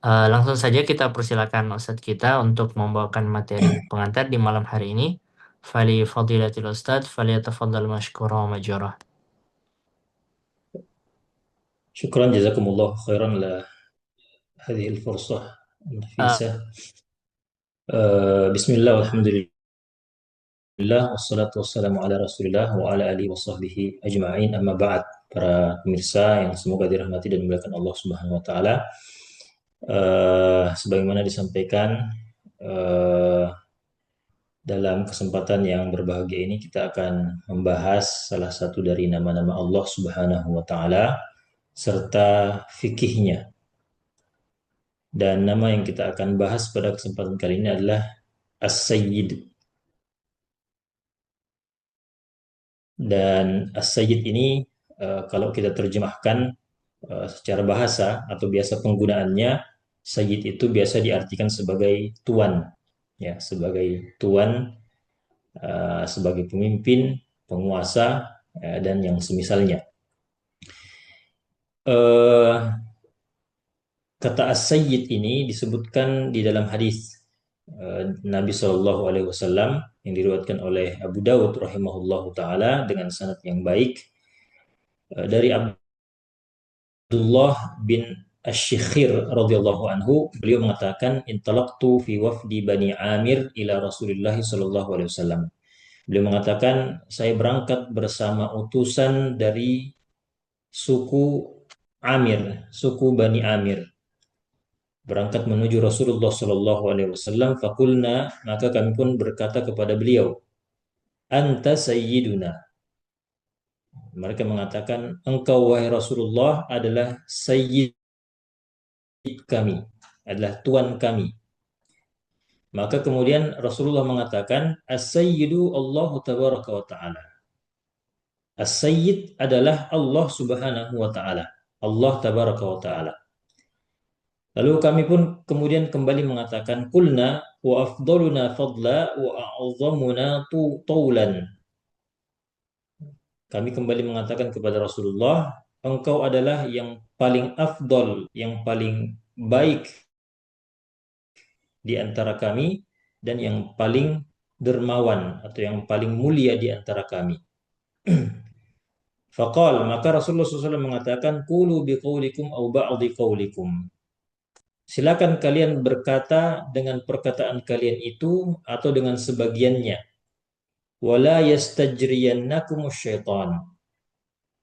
Langsung saja kita persilakan Ustadz kita untuk membawakan materi pengantar di malam hari ini. Fali fadilatil Ustadz, fali yatafaddal mashkura wa majura. شكرا جزاكم الله خيرا على هذه الفرصة Uh, النفيسة. بسم الله والحمد لله والصلاة والسلام على رسول الله وعلى آله وصحبه أجمعين. أما بعد, para pemirsa yang semoga dirahmati dan dimuliakan Allah Subhanahu wa taala. Sebagaimana disampaikan, eh, dalam kesempatan yang berbahagia ini kita akan membahas salah satu dari nama-nama Allah Subhanahu wa taala serta fikihnya. Dan nama yang kita akan bahas pada kesempatan kali ini adalah As-Sayyid. Dan As-Sayyid ini kalau kita terjemahkan secara bahasa atau biasa penggunaannya, Sayyid itu biasa diartikan sebagai tuan, ya, sebagai tuan, sebagai pemimpin, penguasa, dan yang semisalnya. Eh, Kata As-Sayyid ini disebutkan di dalam hadis Nabi Shallallahu Alaihi Wasallam yang diriwayatkan oleh Abu Dawud rahimahullahu taala dengan sanad yang baik, dari Abdullah bin Asy-Syikhir radhiyallahu anhu. Beliau mengatakan, intalaqtu fi wafdi Bani Amir ila Rasulillah sallallahu alaihi wasallam. Beliau mengatakan, saya berangkat bersama utusan dari suku Amir, suku Bani Amir, berangkat menuju Rasulullah sallallahu alaihi wasallam. Fakulna, maka kami pun berkata kepada beliau, anta sayyiduna. Mereka mengatakan, engkau wahai Rasulullah adalah sayyid kami, adalah tuan kami. Maka kemudian Rasulullah mengatakan, as-sayyidu Allahu tabaraka wa ta'ala. As-sayyid adalah Allah subhanahu wa ta'ala, Allah tabaraka wa ta'ala. Lalu kami pun kemudian kembali mengatakan, kulna wa afdaluna fadla wa a'zamuna taulan. Kami kembali mengatakan kepada Rasulullah, engkau adalah yang paling afdol, yang paling baik di antara kami, dan yang paling dermawan atau yang paling mulia di antara kami. Faqal, maka Rasulullah SAW mengatakan, qulu biqaulikum au ba'dhi qaulikum. Silakan kalian berkata dengan perkataan kalian itu atau dengan sebagiannya. Wala yastajriyannakumus syaitan.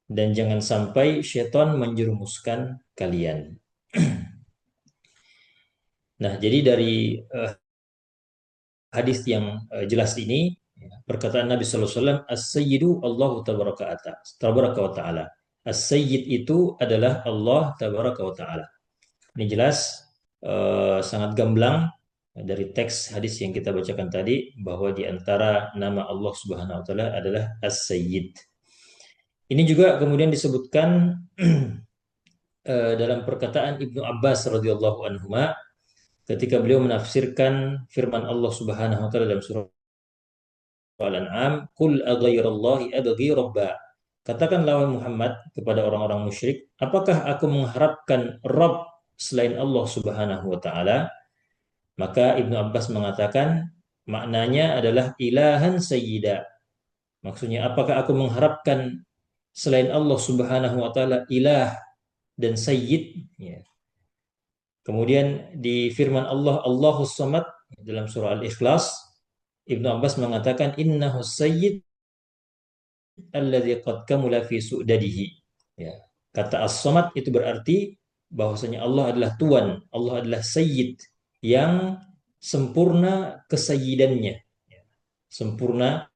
Dan jangan sampai syaitan menjerumuskan kalian. Nah, jadi dari hadis yang jelas ini, perkataan Nabi Sallallahu Alaihi Wasallam, As-Sayyidu Allahu Tabaraka wa Ta'ala. As-Sayyid itu adalah Allah Tabaraka wa Ta'ala. Ini jelas, sangat gamblang dari teks hadis yang kita bacakan tadi, bahwa di antara nama Allah Subhanahu wa Ta'ala adalah As-Sayyid. Ini juga kemudian disebutkan dalam perkataan Ibnu Abbas radhiyallahu anhuma ketika beliau menafsirkan firman Allah Subhanahu wa taala dalam surah Al-An'am, "Qul aghairallahi abghi rabba." Katakanlah wahai Muhammad kepada orang-orang musyrik, apakah aku mengharapkan Rabb selain Allah Subhanahu wa taala? Maka Ibnu Abbas mengatakan, maknanya adalah ilahan sayyida. Maksudnya, apakah aku mengharapkan selain Allah Subhanahu wa taala ilah dan sayyid, ya. Kemudian di firman Allah, Allahus Samad, dalam surah Al-Ikhlas, Ibnu Abbas mengatakan, innahu sayyid alladzi qad kamula fi su'dadihi. Ya. Kata As-Samad itu berarti bahwasanya Allah adalah tuan, Allah adalah sayyid yang sempurna kesayyidannya. Ya. Sempurna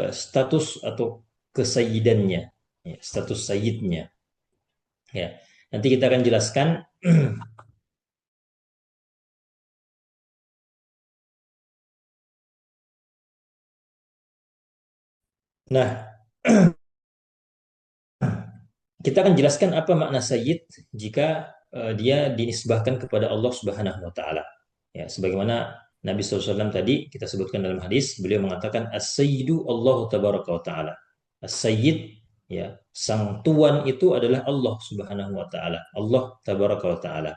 status atau kesayyidannya. Ya, status sayyidnya. Ya. Nanti kita akan jelaskan. Nah, kita akan jelaskan apa makna sayyid jika dia dinisbahkan kepada Allah Subhanahu wa taala. Ya, sebagaimana Nabi SAW tadi kita sebutkan dalam hadis, beliau mengatakan as-sayyidu Allahu tabaraka wa taala. As-sayyid, ya, sang tuan itu adalah Allah Subhanahu wa taala. Allah tabaraka wa taala.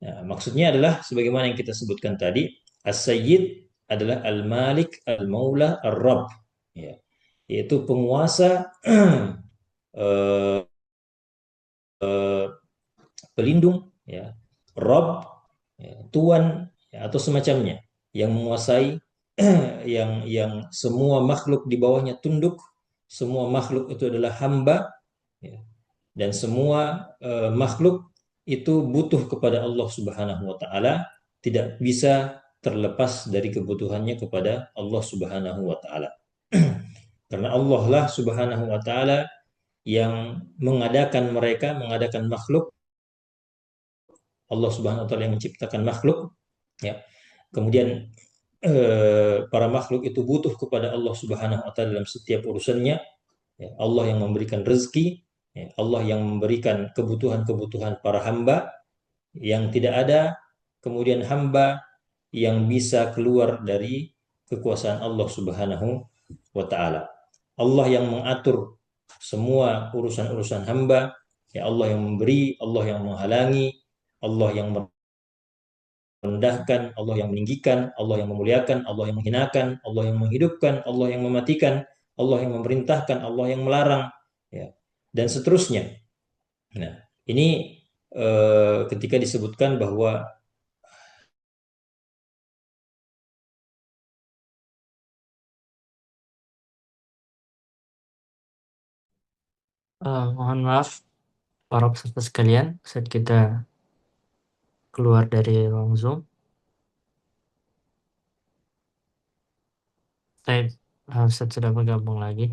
Nah, maksudnya adalah sebagaimana yang kita sebutkan tadi, as-sayyid adalah al-malik, al-maula, ar-rabb. Ya, yaitu penguasa, eh, pelindung, ya, Rob, ya, Tuan, ya, atau semacamnya, yang menguasai, yang semua makhluk di bawahnya tunduk, semua makhluk itu adalah hamba, ya, dan semua makhluk itu butuh kepada Allah Subhanahu wa taala, tidak bisa terlepas dari kebutuhannya kepada Allah Subhanahu wa taala. Karena Allah lah Subhanahu wa taala yang mengadakan mereka, mengadakan makhluk. Allah Subhanahu wa taala yang menciptakan makhluk, ya. Kemudian para makhluk itu butuh kepada Allah Subhanahu wa taala dalam setiap urusannya, ya. Allah yang memberikan rezeki, ya. Allah yang memberikan kebutuhan-kebutuhan para hamba yang tidak ada kemudian hamba yang bisa keluar dari kekuasaan Allah Subhanahu wa taala. Allah yang mengatur semua urusan-urusan hamba, ya, Allah yang memberi, Allah yang menghalangi, Allah yang merendahkan, Allah yang meninggikan, Allah yang memuliakan, Allah yang menghinakan, Allah yang menghidupkan, Allah yang mematikan, Allah yang memerintahkan, Allah yang melarang, ya, dan seterusnya. Nah, ini ketika disebutkan bahwa Mohon maaf para peserta sekalian, saat kita keluar dari ruang Zoom. Saya Ustaz sudah bergabung lagi.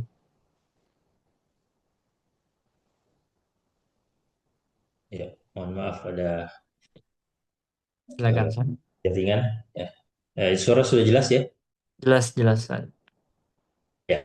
ya, mohon maaf ada Silakan, Ustaz. jaringan, ya. Suara sudah jelas ya? Jelas, jelas, Ustaz. Ya,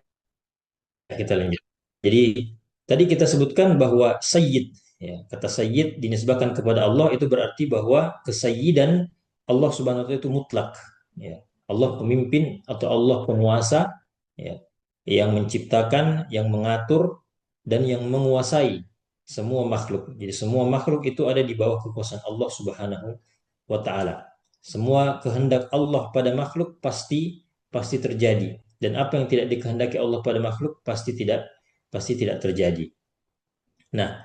kita lanjut. Jadi tadi kita sebutkan bahwa sayyid, ya, kata sayyid dinisbahkan kepada Allah itu berarti bahwa kesayyidan Allah Subhanahu wa taala itu mutlak, ya. Allah pemimpin atau Allah penguasa, ya, yang menciptakan, yang mengatur dan yang menguasai semua makhluk. Jadi semua makhluk itu ada di bawah kekuasaan Allah Subhanahu wa taala. Semua kehendak Allah pada makhluk pasti pasti terjadi, dan apa yang tidak dikehendaki Allah pada makhluk pasti tidak terjadi. Nah,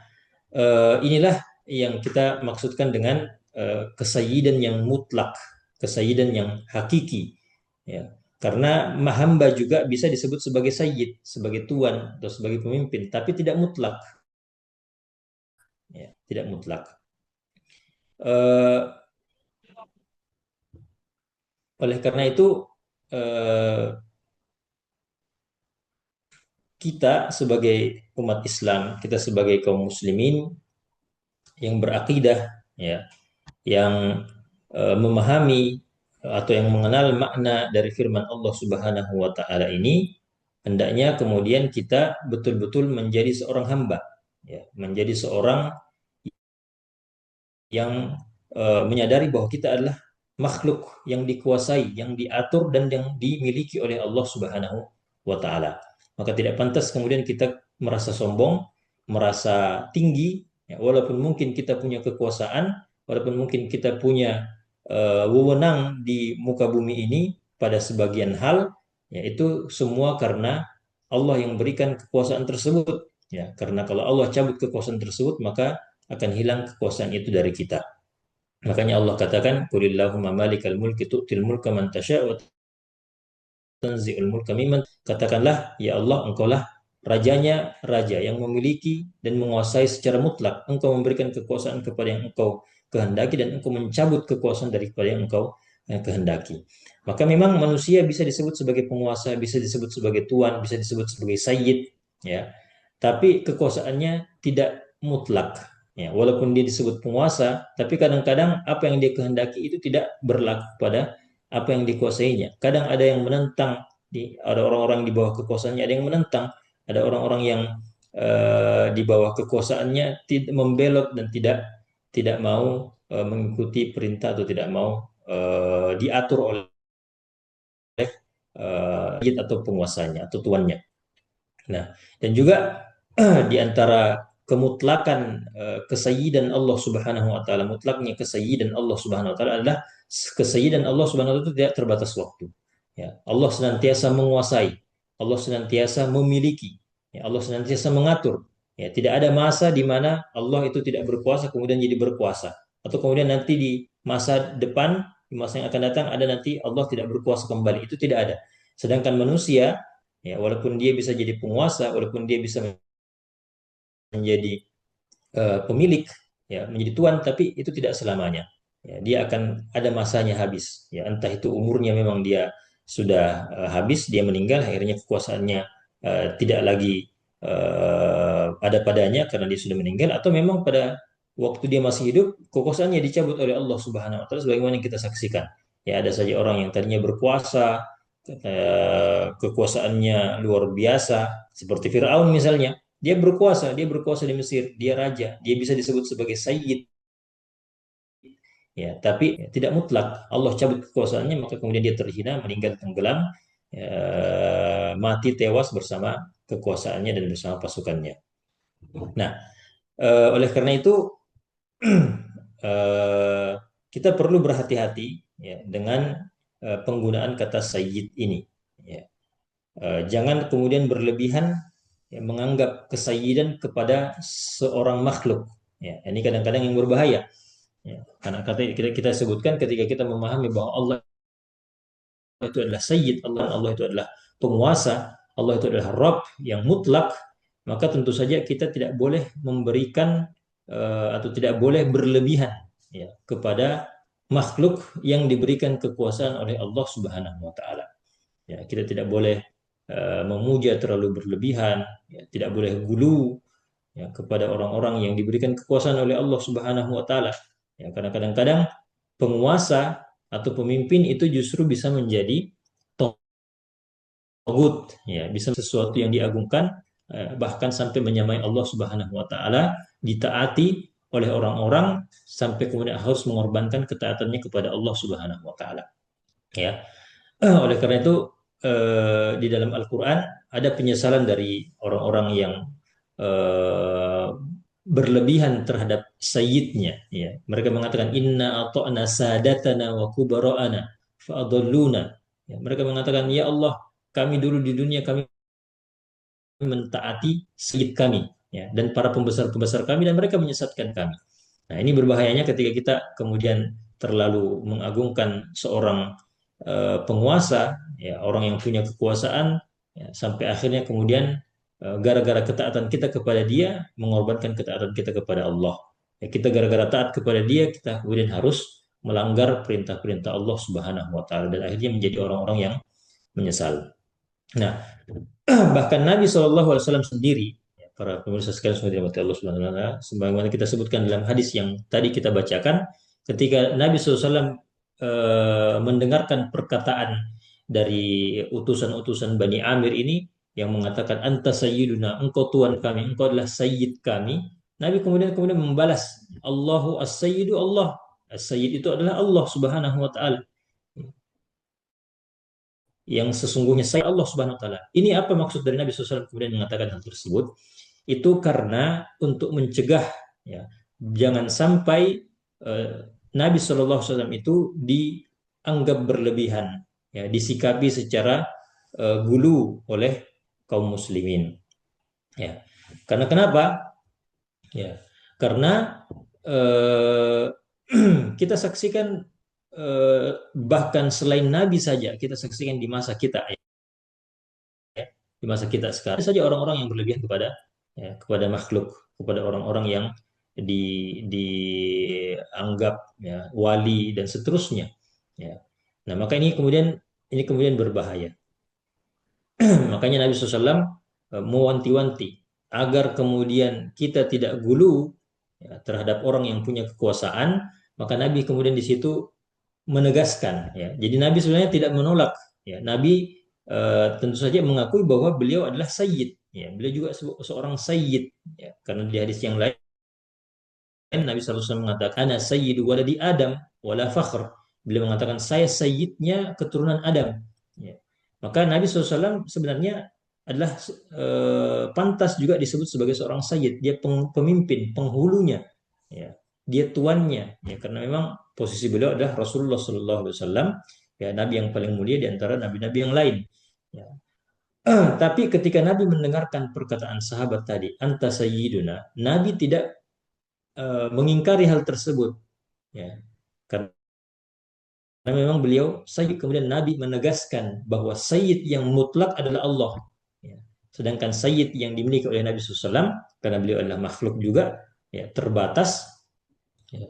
inilah yang kita maksudkan dengan kesayyidan yang mutlak, kesayyidan yang hakiki, ya. Karena hamba juga bisa disebut sebagai sayyid, sebagai tuan atau sebagai pemimpin, tapi tidak mutlak, ya, tidak mutlak. Eh, oleh karena itu eh, kita sebagai umat Islam, kita sebagai kaum muslimin yang berakidah, ya, yang memahami atau yang mengenal makna dari firman Allah Subhanahu wa taala ini, hendaknya kemudian kita betul-betul menjadi seorang hamba, ya, menjadi seorang yang menyadari bahwa kita adalah makhluk yang dikuasai, yang diatur dan yang dimiliki oleh Allah Subhanahu wa taala. Maka tidak pantas kemudian kita merasa sombong, merasa tinggi, ya, walaupun mungkin kita punya kekuasaan, walaupun mungkin kita punya wewenang di muka bumi ini pada sebagian hal, yaitu semua karena Allah yang berikan kekuasaan tersebut. Ya, karena kalau Allah cabut kekuasaan tersebut, maka akan hilang kekuasaan itu dari kita. Makanya Allah katakan, "Qulillahumma malikal mulki tu'til mulka man tasya' wa tanzi'ul mulka mimman." Katakanlah, ya Allah, Engkaulah rajanya raja yang memiliki dan menguasai secara mutlak. Engkau memberikan kekuasaan kepada yang Engkau kehendaki dan Engkau mencabut kekuasaan daripada yang Engkau kehendaki. Maka memang manusia bisa disebut sebagai penguasa, bisa disebut sebagai tuan, bisa disebut sebagai sayyid, ya. Tapi kekuasaannya tidak mutlak. Ya, walaupun dia disebut penguasa, tapi kadang-kadang apa yang dia kehendaki itu tidak berlaku pada apa yang dikuasainya. Kadang ada yang menentang, ada orang-orang di bawah kekuasaannya, ada yang menentang, ada orang-orang yang di bawah kekuasaannya tidak membelot dan tidak tidak mau mengikuti perintah atau tidak mau diatur oleh atau penguasanya atau tuannya. Nah, dan juga di antara kemutlakan kesayyidan Allah Subhanahu wa taala, mutlaknya kesayyidan Allah Subhanahu wa taala adalah kesayyidan Allah Subhanahu wa taala itu tidak terbatas waktu. Ya, Allah senantiasa menguasai, Allah senantiasa memiliki, ya, Allah senantiasa mengatur. Ya, tidak ada masa di mana Allah itu tidak berkuasa kemudian jadi berkuasa, atau kemudian nanti di masa depan, di masa yang akan datang ada nanti Allah tidak berkuasa kembali. Itu tidak ada. Sedangkan manusia, ya, walaupun dia bisa jadi penguasa, walaupun dia bisa menjadi pemilik, ya, menjadi tuan, tapi itu tidak selamanya. Ya, dia akan ada masanya habis. Ya, entah itu umurnya memang dia sudah habis, dia meninggal, akhirnya kekuasaannya tidak lagi ada padanya karena dia sudah meninggal, atau memang pada waktu dia masih hidup kekuasaannya dicabut oleh Allah Subhanahu wa taala sebagaimana yang kita saksikan. Ya, ada saja orang yang tadinya berkuasa, kekuasaannya luar biasa seperti Firaun misalnya. Dia berkuasa di Mesir, dia raja, dia bisa disebut sebagai sayyid, ya, tapi tidak mutlak. Allah cabut kekuasaannya, maka kemudian dia terhina, meninggal tenggelam, ya, mati tewas bersama kekuasaannya dan bersama pasukannya. Nah, oleh karena itu eh, kita perlu berhati-hati, ya, dengan penggunaan kata sayyid ini. Ya. Jangan kemudian berlebihan, ya, menganggap kesayidan kepada seorang makhluk. Ya, ini kadang-kadang yang berbahaya. Ya, karena kita sebutkan ketika kita memahami bahwa Allah itu adalah Sayyid, Allah itu adalah penguasa, Allah itu adalah Rabb yang mutlak, maka tentu saja kita tidak boleh memberikan atau tidak boleh berlebihan, ya, kepada makhluk yang diberikan kekuasaan oleh Allah Subhanahu wa taala. Ya, kita tidak boleh memuja terlalu berlebihan, ya, tidak boleh gulu, ya, kepada orang-orang yang diberikan kekuasaan oleh Allah Subhanahu wa taala. Ya, karena kadang-kadang penguasa atau pemimpin itu justru bisa menjadi togut, ya, bisa sesuatu yang diagungkan, bahkan sampai menyamai Allah Subhanahu wa taala, ditaati oleh orang-orang sampai kemudian harus mengorbankan ketaatannya kepada Allah Subhanahu wa taala. Ya. Oleh karena itu di dalam Al-Quran ada penyesalan dari orang-orang yang eh, berlebihan terhadap sayyidnya. Ya. Mereka mengatakan inna ata'na sadatana wa kubara'ana fa'adalluna. Ya. Mereka mengatakan ya Allah, kami dulu di dunia kami mentaati sayyid kami, ya, dan para pembesar-pembesar kami dan mereka menyesatkan kami. Nah, ini berbahayanya ketika kita kemudian terlalu mengagungkan seorang penguasa, ya, orang yang punya kekuasaan, ya, sampai akhirnya kemudian gara-gara ketaatan kita kepada dia mengorbankan ketaatan kita kepada Allah. Ya, kita gara-gara taat kepada dia kita kemudian harus melanggar perintah-perintah Allah Subhanahu wa taala dan akhirnya menjadi orang-orang yang menyesal. Nah, bahkan Nabi SAW sendiri, ya, para pemirsa sekalian semua dirahmati Allah Subhanahu wa taala, sebagaimana kita sebutkan dalam hadis yang tadi kita bacakan, ketika Nabi SAW mendengarkan perkataan dari utusan-utusan Bani Amir ini yang mengatakan anta sayyiduna, engkau tuan kami, engkau adalah sayyid kami. Nabi kemudian membalas, Allahu as-sayyidu Allah. As-sayyid itu adalah Allah Subhanahu wa taala. Yang sesungguhnya saya Allah Subhanahu wa taala. Ini apa maksud dari Nabi SAW kemudian mengatakan hal tersebut? Itu karena untuk mencegah, ya, jangan sampai Nabi SAW itu dianggap berlebihan, ya, disikapi secara gulu oleh kaum muslimin. Ya. Karena kenapa? Ya. Karena eh, kita saksikan bahkan selain Nabi saja kita saksikan di masa kita, ya, di masa kita sekarang ada saja orang-orang yang berlebihan kepada, ya, kepada makhluk, kepada orang-orang yang dianggap, ya, wali dan seterusnya, ya. Nah, maka ini kemudian berbahaya. Makanya Nabi SAW mewanti-wanti agar kemudian kita tidak gulu, ya, terhadap orang yang punya kekuasaan. Maka Nabi kemudian di situ menegaskan, ya. Jadi Nabi sebenarnya tidak menolak, ya. Nabi tentu saja mengakui bahwa beliau adalah sayyid, ya. Beliau juga seorang sayyid, ya. Karena di hadis yang lain Nabi SAW mengatakan ana sayyidu waladi Adam wala fakhr. Beliau mengatakan saya sayyidnya keturunan Adam, ya. Maka Nabi SAW sebenarnya adalah pantas juga disebut sebagai seorang sayyid. Dia pemimpin, penghulunya, ya. Dia tuannya, ya, karena memang posisi beliau adalah Rasulullah Sallallahu Alaihi Wasallam, ya, Nabi yang paling mulia di antara nabi-nabi yang lain. Ya. Tapi ketika Nabi mendengarkan perkataan sahabat tadi, anta sayyiduna, Nabi tidak mengingkari hal tersebut, ya. Karena memang beliau sayyid, kemudian Nabi menegaskan bahwa sayyid yang mutlak adalah Allah. Ya. Sedangkan sayyid yang dimiliki oleh Nabi SAW, karena beliau adalah makhluk juga, ya, terbatas, ya,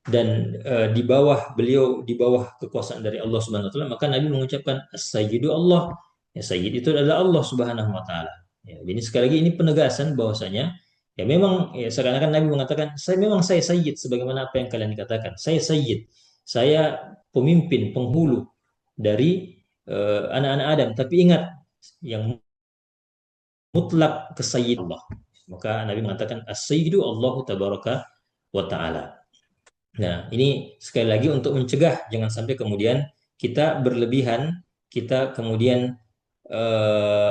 dan di bawah beliau, di bawah kekuasaan dari Allah Subhanahu wa taala, maka Nabi mengucapkan as-sayyidu Allah. Ya, sayyid itu adalah Allah Subhanahu wa taala. Ya, jadi sekali lagi ini penegasan bahwasanya, ya, memang, ya, seakan-akan Nabi mengatakan, saya sayyid sebagaimana apa yang kalian katakan. Saya sayyid. Saya pemimpin, penghulu dari anak-anak Adam. Tapi ingat, yang mutlak kesayyid Allah. Maka Nabi mengatakan as-sayyidu Allahu tabaraka wa taala. Nah, ini sekali lagi untuk mencegah jangan sampai kemudian kita berlebihan, kita kemudian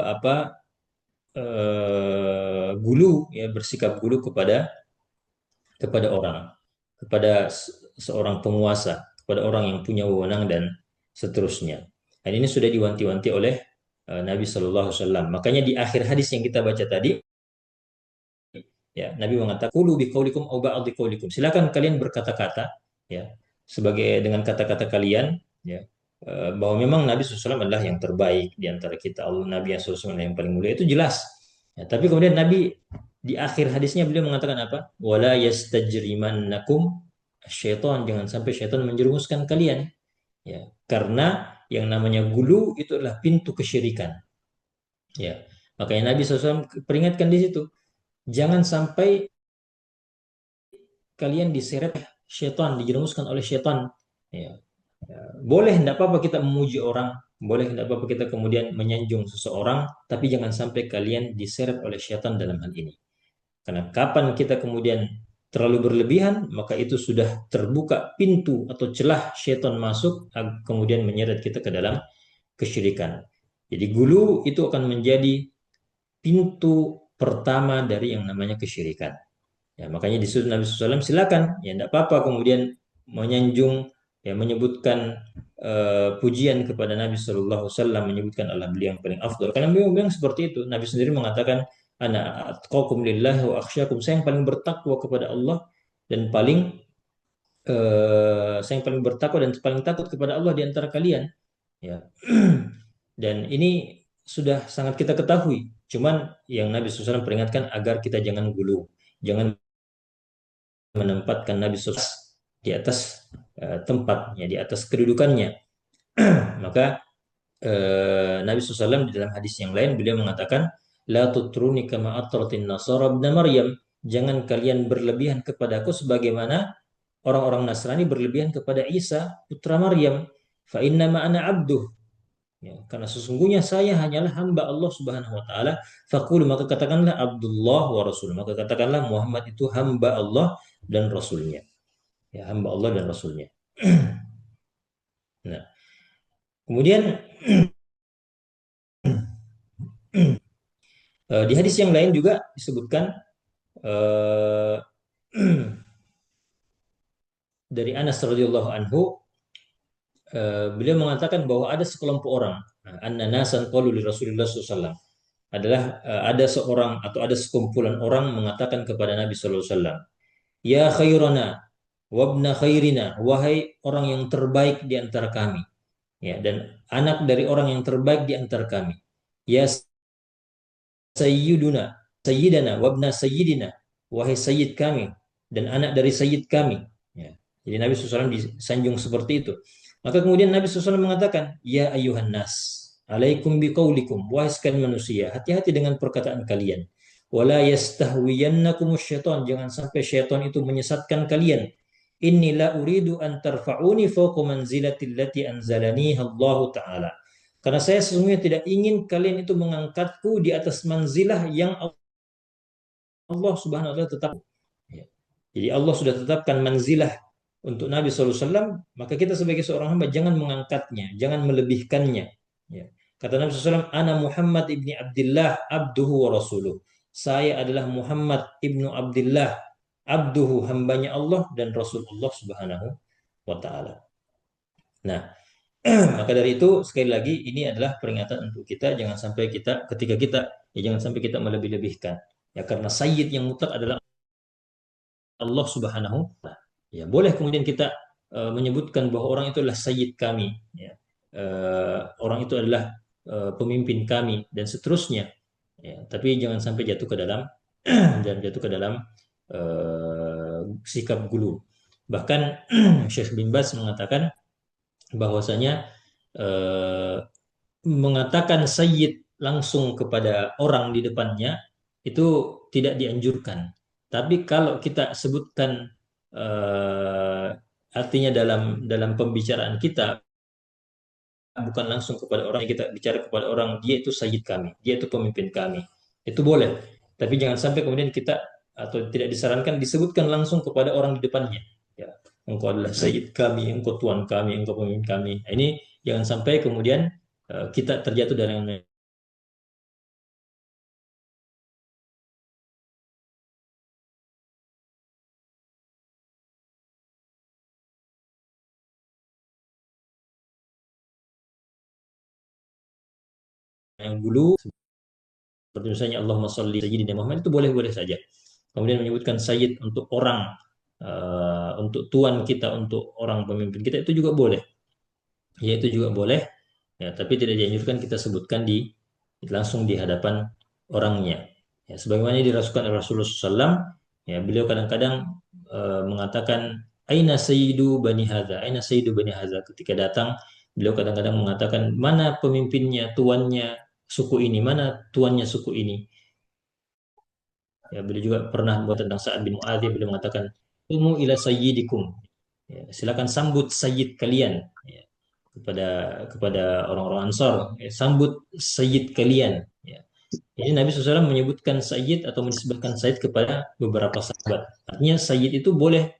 apa, gulu, ya, bersikap gulu kepada kepada orang, kepada seorang penguasa, kepada orang yang punya wewenang dan seterusnya. Dan ini sudah diwanti-wanti oleh Nabi Shallallahu Alaihi Wasallam. Makanya di akhir hadis yang kita baca tadi, ya, Nabi mengatakan, "Qulu biqaulikum au ba'd biqaulikum." Silakan kalian berkata-kata, ya, sebagai dengan kata-kata kalian, ya, bahwa memang Nabi SAW adalah yang terbaik di antara kita. Allah, Nabi yang SAW adalah yang paling mulia, itu jelas. Ya, tapi kemudian Nabi di akhir hadisnya beliau mengatakan apa? Wala yastajrimannakum syaitan, jangan sampai syaitan menjerumuskan kalian. Ya, karena yang namanya gulu itu adalah pintu kesyirikan. Ya, makanya Nabi SAW peringatkan di situ, jangan sampai kalian diseret syaitan, dijerumuskan oleh syaitan. Ya. Ya. Boleh, tidak apa-apa kita memuji orang, boleh tidak apa-apa kita kemudian menyanjung seseorang, tapi jangan sampai kalian diseret oleh syaitan dalam hal ini. Karena kapan kita kemudian terlalu berlebihan, maka itu sudah terbuka pintu atau celah syaitan masuk, kemudian menyeret kita ke dalam kesyirikan. Jadi gulu itu akan menjadi pintu pertama dari yang namanya kesyirikan. Ya, makanya disuruh Nabi SAW, silakan, ya, tidak apa-apa kemudian menyanjung, ya, menyebutkan pujian kepada Nabi SAW, menyebutkan Allah beliau yang paling afdal. Karena beliau bilang seperti itu. Nabi sendiri mengatakan, ana atqakum lillahi wa akhsyakum, saya yang paling bertakwa kepada Allah dan saya yang paling bertakwa dan paling takut kepada Allah di antara kalian. Ya. Dan ini sudah sangat kita ketahui. Cuman yang Nabi SAW peringatkan agar kita jangan gulu, jangan menempatkan Nabi SAW di atas tempatnya, di atas kedudukannya. Maka Nabi SAW di dalam hadis yang lain beliau mengatakan, la tutruni kama atratin nasara ibn Maryam, jangan kalian berlebihan kepadaku sebagaimana orang-orang Nasrani berlebihan kepada Isa putra Maryam. Fa inna ma ana abduh, ya, karena sesungguhnya saya hanyalah hamba Allah Subhanahu wa taala. Faqul, maka katakanlah Abdullah wa Rasul, maka katakanlah Muhammad itu hamba Allah dan Rasulnya. Ya, hamba Allah dan Rasulnya. Nah, kemudian di hadis yang lain juga disebutkan eh, dari Anas radhiyallahu anhu, beliau mengatakan bahwa ada sekelompok orang, anna nasan qalu li Rasulillah SAW, adalah ada seorang atau ada sekumpulan orang mengatakan kepada Nabi SAW, ya khairana wabna khairina, wahai orang yang terbaik di antara kami, ya, dan anak dari orang yang terbaik di antara kami, ya sayyiduna sayyidana wabna sayyidina, wahai sayyid kami dan anak dari sayyid kami, ya. Jadi Nabi SAW disanjung seperti itu. Maka kemudian Nabi SAW mengatakan, ya ayuhan nas, alaikum biqaulikum, wahai sekalian manusia, hati-hati dengan perkataan kalian. Wala yastahwiyannakum syaitan, jangan sampai syaitan itu menyesatkan kalian. Inni la uridu an tarfa'uni fawqa manzilati allati anzalani Allah Ta'ala. Karena saya sesungguhnya tidak ingin kalian itu mengangkatku di atas manzilah yang Allah Subhanahu wa taala tetap. Ya. Jadi Allah sudah tetapkan manzilah untuk Nabi SAW, maka kita sebagai seorang hamba jangan mengangkatnya, jangan melebihkannya. Ya. Kata Nabi SAW, Ana Muhammad ibni Abdullah abduhu wa rasuluh. Saya adalah Muhammad ibnu Abdullah abduhu, hambanya Allah dan Rasulullah Subhanahu wa Ta'ala. Nah, maka dari itu sekali lagi ini adalah peringatan untuk kita, jangan sampai kita ketika kita ya jangan sampai kita melebih-lebihkan. Ya karena sayyid yang mutlak adalah Allah Subhanahu wa Ta'ala. Ya, boleh kemudian kita menyebutkan bahwa orang itu adalah sayyid kami, ya. Orang itu adalah pemimpin kami dan seterusnya. Ya, tapi jangan sampai jatuh ke dalam dan jatuh ke dalam sikap gulu. Bahkan Syekh bin Baz mengatakan bahwasanya eh, mengatakan sayyid langsung kepada orang di depannya itu tidak dianjurkan. Tapi kalau kita sebutkan eh, artinya dalam dalam pembicaraan kita bukan langsung kepada orang, kita bicara kepada orang, dia itu sayyid kami, dia itu pemimpin kami, itu boleh. Tapi jangan sampai kemudian kita atau tidak disarankan disebutkan langsung kepada orang di depannya. Ya, engkau adalah sayyid kami, engkau tuan kami, engkau pemimpin kami. Nah, ini jangan sampai kemudian kita terjatuh dari yang dulu, seperti misalnya Allahumma sholli sayyidina Muhammad, itu boleh-boleh saja. Kemudian menyebutkan sayyid untuk orang, untuk tuan kita, untuk orang pemimpin kita, itu juga boleh. Ya, itu juga boleh. Ya, tapi tidak dianjurkan kita sebutkan langsung di hadapan orangnya. Ya, sebagaimana dirasukan oleh Rasulullah SAW, ya, beliau kadang-kadang mengatakan Aina sayyidu bani hadza, Aina sayyidu bani hadza. Ketika datang, beliau kadang-kadang mengatakan mana pemimpinnya, tuannya suku ini, mana tuannya suku ini. Ya, beliau juga pernah buat tentang Sa'ad bin Mu'adz, beliau mengatakan Umu ila sayyidikum. Ya, silakan sambut sayyid kalian. Ya, kepada kepada orang-orang Ansar, ya, sambut sayyid kalian. Ya. Jadi Nabi SAW menyebutkan sayyid atau menisbahkan sayyid kepada beberapa sahabat. Artinya sayyid itu boleh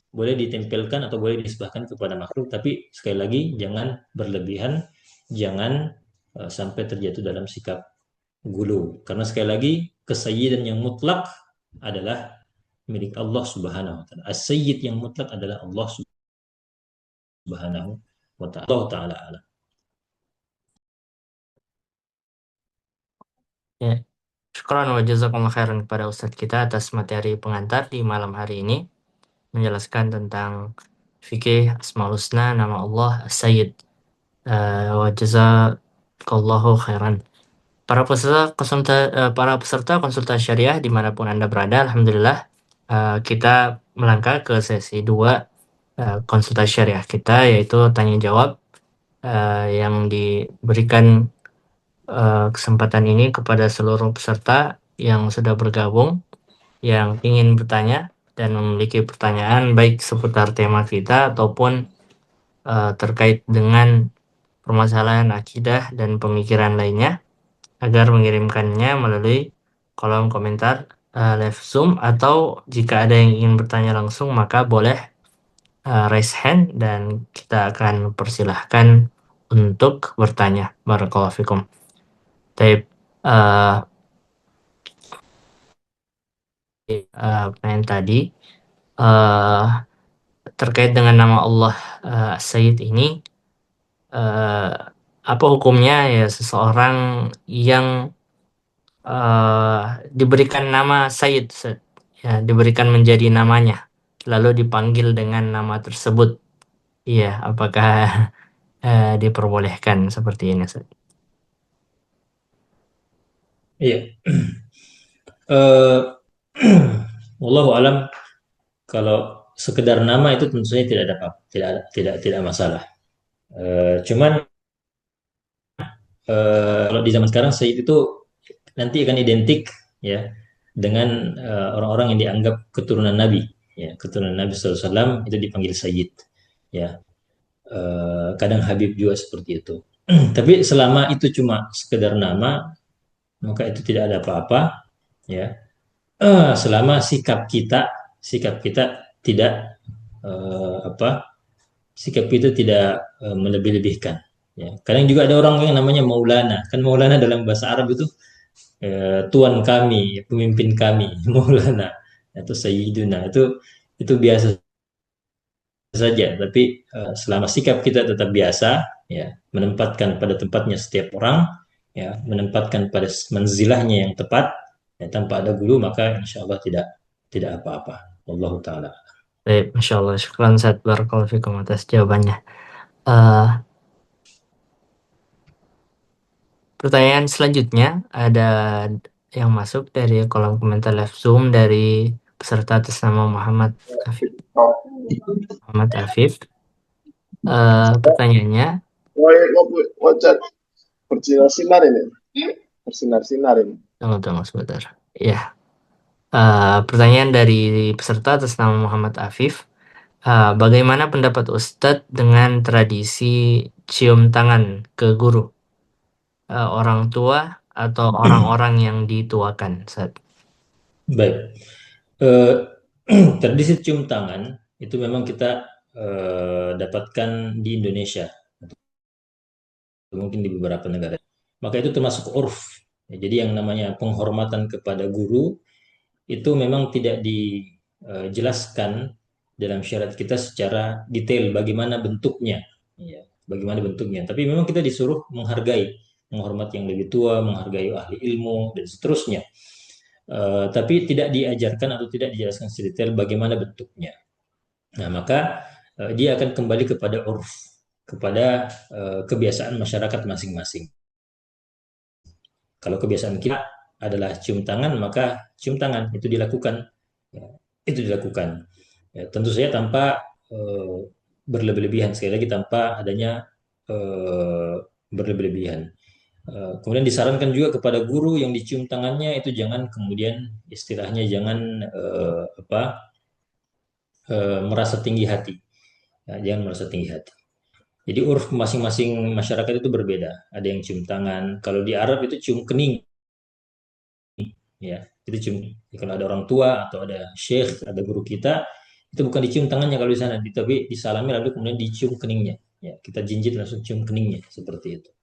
boleh ditempelkan atau boleh dinisbahkan kepada makhluk, tapi sekali lagi jangan berlebihan, jangan sampai terjatuh dalam sikap gulu. Karena sekali lagi kesayyidan yang mutlak adalah milik Allah Subhanahu wa taala. As-sayyid yang mutlak adalah Allah Subhanahu wa taala. Allah taala alam. Ya, syukran wa jazakumullah khairan kepada Ustadz kita atas materi pengantar di malam hari ini, menjelaskan tentang fikih Asmaul Husna, nama Allah As-Sayyid. Wa jazakallahu khairan. Para peserta konsultasi syariah dimanapun Anda berada, alhamdulillah kita melangkah ke sesi 2 konsultasi syariah kita, yaitu tanya jawab yang diberikan kesempatan ini kepada seluruh peserta yang sudah bergabung, yang ingin bertanya dan memiliki pertanyaan baik seputar tema kita ataupun terkait dengan permasalahan akidah dan pemikiran lainnya, agar mengirimkannya melalui kolom komentar live Zoom, atau jika ada yang ingin bertanya langsung maka boleh raise hand dan kita akan persilahkan untuk bertanya. Barakallahu fikum. Taib, pertanyaan tadi uh, terkait dengan nama Allah Sayyid ini, apa hukumnya ya seseorang yang diberikan nama Sayyid, ya, diberikan menjadi namanya, lalu dipanggil dengan nama tersebut, iya, apakah diperbolehkan seperti ini, Ustaz? Iya. Eh, Wallahu alam, kalau sekedar nama itu tentu saja tidak ada apa, tidak masalah. Cuman kalau di zaman sekarang Sayyid itu nanti akan identik ya dengan orang-orang yang dianggap keturunan Nabi, ya keturunan Nabi SAW itu dipanggil Sayyid, ya. Kadang Habib juga seperti itu. Tapi selama itu cuma sekedar nama, maka itu tidak ada apa-apa, ya. Selama sikap kita tidak apa sikap kita tidak melebih-lebihkan, Ya, kadang juga ada orang yang namanya Maulana. Kan Maulana dalam bahasa Arab itu tuan kami, pemimpin kami, Maulana atau Sayyiduna. Itu biasa saja, tapi selama sikap kita tetap biasa, ya, menempatkan pada tempatnya setiap orang, ya, menempatkan pada manzilahnya yang tepat, ya, tanpa ada gulu, maka insya Allah tidak apa-apa. Wallahu taala. Baik, Masya Allah. Syukran Ustaz. Barakallahu fikum atas jawabannya. Eh, Pertanyaan selanjutnya ada yang masuk dari kolom komentar live Zoom dari peserta atas nama Muhammad Afif. Pertanyaannya, Wajah bersinar-sinar ini. Bersinar-sinar ini. tunggu sebentar. Ya, pertanyaan dari peserta atas nama Muhammad Afif. Bagaimana pendapat Ustadz dengan tradisi cium tangan ke guru, orang tua atau orang-orang yang dituakan? Ustadz? Baik. Eh, Tradisi cium tangan itu memang kita dapatkan di Indonesia, atau mungkin di beberapa negara. Maka itu termasuk urf. Ya, jadi yang namanya penghormatan kepada guru itu memang tidak dijelaskan dalam syariat kita secara detail bagaimana bentuknya, ya, bagaimana bentuknya. Tapi memang kita disuruh menghargai, menghormati yang lebih tua, menghargai ahli ilmu dan seterusnya. Tapi tidak diajarkan atau tidak dijelaskan sedetail bagaimana bentuknya. Nah, maka dia akan kembali kepada urf, kepada kebiasaan masyarakat masing-masing. Kalau kebiasaan kita adalah cium tangan, maka cium tangan itu dilakukan. Ya, itu dilakukan. Ya, tentu saja tanpa berlebih-lebihan. Sekali lagi tanpa adanya berlebih-lebihan. Kemudian disarankan juga kepada guru yang dicium tangannya itu jangan kemudian istilahnya jangan merasa tinggi hati. Ya, jangan merasa tinggi hati. Jadi uruf masing-masing masyarakat itu berbeda. Ada yang cium tangan. Kalau di Arab itu cium kening. Ya, itu cium. Kalau ada orang tua atau ada syekh, ada guru kita, itu bukan dicium tangannya kalau di sana, tapi disalami lalu kemudian dicium keningnya. Ya, kita jinjit langsung cium keningnya seperti itu.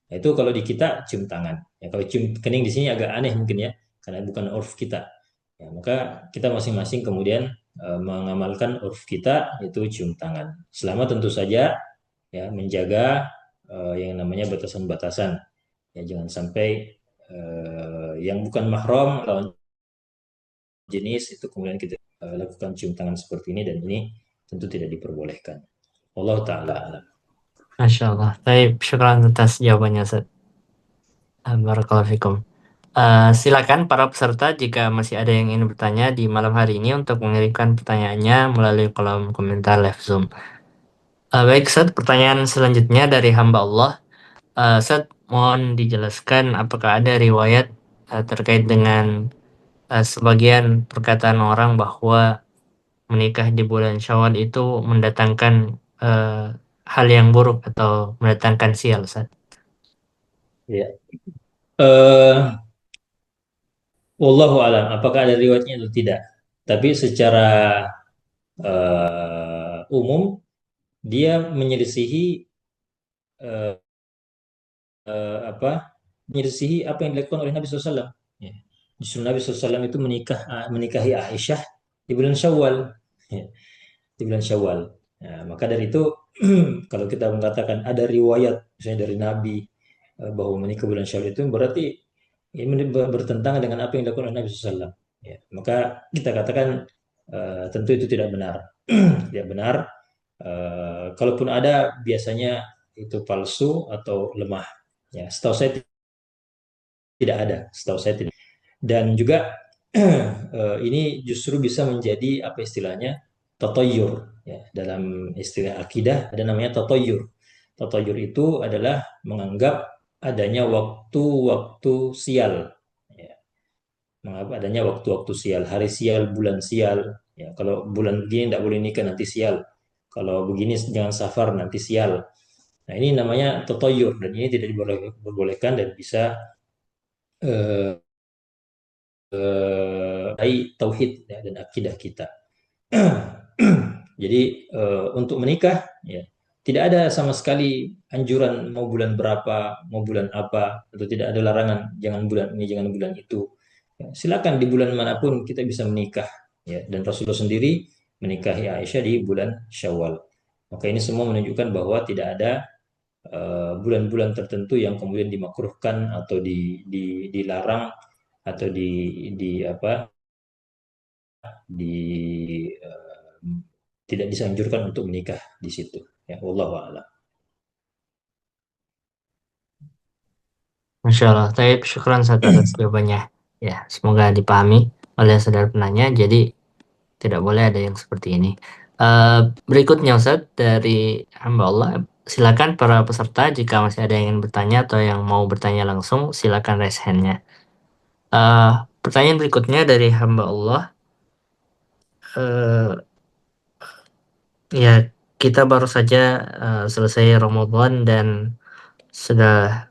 Nah, itu kalau di kita cium tangan. Ya, kalau cium kening di sini agak aneh mungkin ya, karena bukan urf kita. Ya, maka kita masing-masing kemudian mengamalkan urf kita itu cium tangan. Selama tentu saja ya menjaga yang namanya batasan-batasan. Ya, jangan sampai yang bukan mahram lawan jenis itu kemudian kita lakukan cium tangan seperti ini dan ini tentu tidak diperbolehkan. Allah taala alam. Masya Allah. Baik, syukran atas jawabannya, Ustadz. Barakallahu fikum. Silakan para peserta jika masih ada yang ingin bertanya di malam hari ini untuk mengirimkan pertanyaannya melalui kolom komentar live Zoom. Baik, Ustadz, pertanyaan selanjutnya dari hamba Allah. Ustadz, mohon dijelaskan apakah ada riwayat terkait dengan sebagian perkataan orang bahwa menikah di bulan Syawal itu mendatangkan hal yang buruk atau mendatangkan sial, Ustadz. Ya. Uh, Wallahu alam, apakah ada riwayatnya atau tidak? Tapi secara umum dia menyelisihi uh, apa? Menyelisihi apa yang dilakukan oleh Nabi SAW. Ya. Justru Nabi SAW itu menikahi Aisyah di bulan Syawal. Ya. Di bulan Syawal. Nah, maka dari itu kalau kita mengatakan ada riwayat misalnya dari Nabi bahwa menikah bulan Syawal itu berarti ini bertentangan dengan apa yang dilakukan oleh Nabi SAW. Ya, maka kita katakan tentu itu tidak benar. Tidak benar. Kalaupun ada biasanya itu palsu atau lemah. Ya, setahu saya tidak ada. Setahu saya tidak. Dan juga ini justru bisa menjadi apa istilahnya tatoyur. Ya, dalam istilah akidah ada namanya tatoyur. Tatoyur itu adalah menganggap adanya waktu-waktu sial. Ya, menganggap adanya waktu-waktu sial, hari sial, bulan sial. Ya, kalau bulan begini tidak boleh nikah nanti sial. Kalau begini jangan safar nanti sial. Nah, ini namanya tatoyur dan ini tidak diperbolehkan dan bisa tauhid ya, dan akidah kita. Jadi untuk menikah ya tidak ada sama sekali anjuran mau bulan berapa, mau bulan apa, atau tidak ada larangan jangan bulan ini, jangan bulan itu. Ya, silakan di bulan manapun kita bisa menikah. Ya, dan Rasulullah sendiri menikahi Aisyah di bulan Syawal. Maka ini semua menunjukkan bahwa tidak ada bulan-bulan tertentu yang kemudian dimakruhkan atau dilarang atau di apa di tidak disanjurkan untuk menikah di situ. Ya, wallahu a'lam. Masya Allah. Taib, syukran Ustaz atas jawabannya. Ya, semoga dipahami oleh saudara penanya. Jadi tidak boleh ada yang seperti ini. Berikutnya Ustaz dari hamba Allah. Silakan para peserta jika masih ada yang ingin bertanya atau yang mau bertanya langsung, silakan raise hand-nya. Pertanyaan berikutnya dari hamba Allah. Eh, ya, kita baru saja selesai Ramadan dan sudah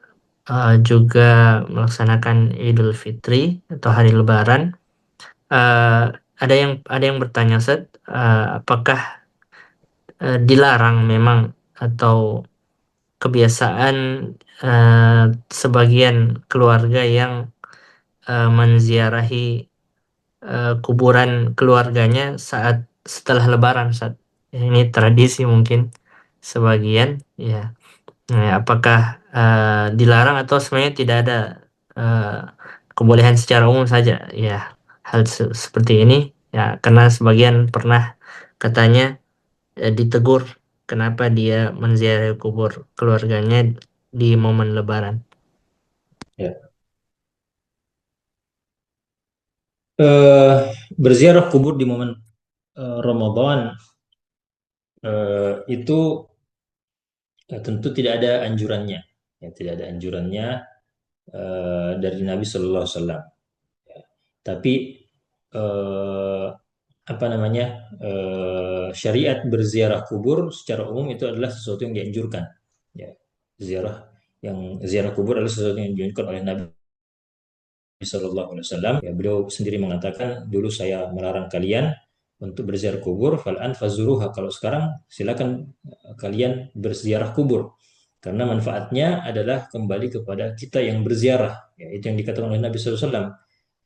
juga melaksanakan Idul Fitri atau hari Lebaran. Eh, ada yang bertanya, Ustaz, apakah dilarang memang atau kebiasaan sebagian keluarga yang menziarahi kuburan keluarganya saat setelah Lebaran, Ustaz? Ini tradisi mungkin sebagian, ya. Nah, apakah dilarang atau sebenarnya tidak ada eh, kebolehan secara umum saja? Ya, hal seperti ini ya karena sebagian pernah katanya ditegur kenapa dia menziarahi kubur keluarganya di momen Lebaran. Ya. Eh, Berziarah kubur di momen Ramadan itu tentu tidak ada anjurannya. Ya, tidak ada anjurannya dari Nabi Shallallahu Alaihi Wasallam. Ya. Tapi eh, apa namanya syariat berziarah kubur secara umum itu adalah sesuatu yang dianjurkan. Ya, ziarah ziarah kubur adalah sesuatu yang dianjurkan oleh Nabi Shallallahu Alaihi Wasallam. Ya, beliau sendiri mengatakan, dulu saya melarang kalian untuk berziarah kubur, fal'an fazuruha. Kalau sekarang silakan kalian berziarah kubur. Karena manfaatnya adalah kembali kepada kita yang berziarah. Ya, itu yang dikatakan oleh Nabi Shallallahu Alaihi Wasallam.